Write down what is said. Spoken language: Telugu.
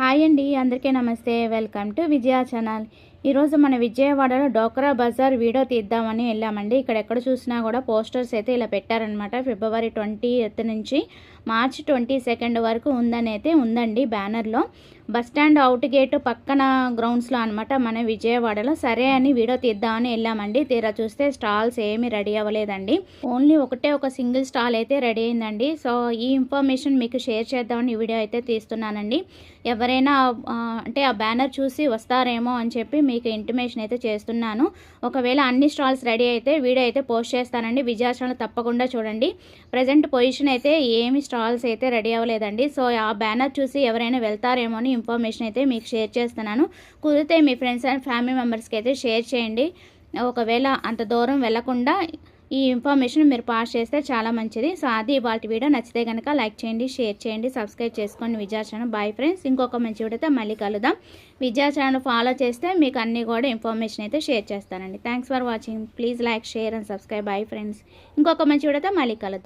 హాయ్ అండి, అందరికీ నమస్తే. Welcome to Vijaya channel. ఈరోజు మన విజయవాడలో డోక్రా బజార్ వీడియో తీద్దామని వెళ్ళామండి. ఇక్కడ ఎక్కడ చూసినా కూడా పోస్టర్స్ అయితే ఇలా పెట్టారనమాట. ఫిబ్రవరి 20th నుంచి మార్చి 22 వరకు ఉందండి బ్యానర్లో. బస్టాండ్ అవుట్ గేట్ పక్కన గ్రౌండ్స్లో అనమాట మన విజయవాడలో. సరే అని వీడియో తీద్దామని వెళ్ళామండి. తీరా చూస్తే స్టాల్స్ ఏమీ రెడీ అవ్వలేదండి. ఓన్లీ ఒక సింగిల్ స్టాల్ అయితే రెడీ అయిందండి. సో ఈ ఇన్ఫర్మేషన్ మీకు షేర్ చేద్దామని ఈ వీడియో అయితే తీస్తున్నానండి. ఎవరైనా అంటే ఆ బ్యానర్ చూసి వస్తారేమో అని చెప్పి మీకు ఇంటిమేషన్ అయితే చేస్తున్నాను. ఒకవేళ అన్ని స్టాల్స్ రెడీ అయితే వీడియో అయితే పోస్ట్ చేస్తానండి. విజయ ఛానల్ తప్పకుండా చూడండి. ప్రజెంట్ పొజిషన్ అయితే ఏమి స్టాల్స్ అయితే రెడీ అవ్వలేదండి. సో ఆ బ్యానర్ చూసి ఎవరైనా వెళ్తారేమో అని ఇన్ఫర్మేషన్ అయితే మీకు షేర్ చేస్తున్నాను. కుదిరితే మీ ఫ్రెండ్స్ అండ్ ఫ్యామిలీ మెంబర్స్కి అయితే షేర్ చేయండి. ఒకవేళ అంత దూరం వెళ్లకుండా ఈ ఇన్ఫర్మేషన్ మీరు పాస్ చేస్తే చాలా మంచిది. సో అది వాటి వీడియో నచ్చితే కనుక లైక్ చేయండి, షేర్ చేయండి, సబ్స్క్రైబ్ చేసుకోండి విజయ ఛానల్. Bye friends. ఇంకొక మంచి వీడియోతో మళ్ళీ కలుద్దాం. విజయ ఛానల్ ఫాలో చేస్తే మీకు అన్నీ కూడా ఇన్ఫర్మేషన్ అయితే షేర్ చేస్తానండి. Thanks for watching. Please like, share and subscribe. Bye friends. ఇంకొక మంచి వీడియోతో మళ్ళీ కలుద్దాం.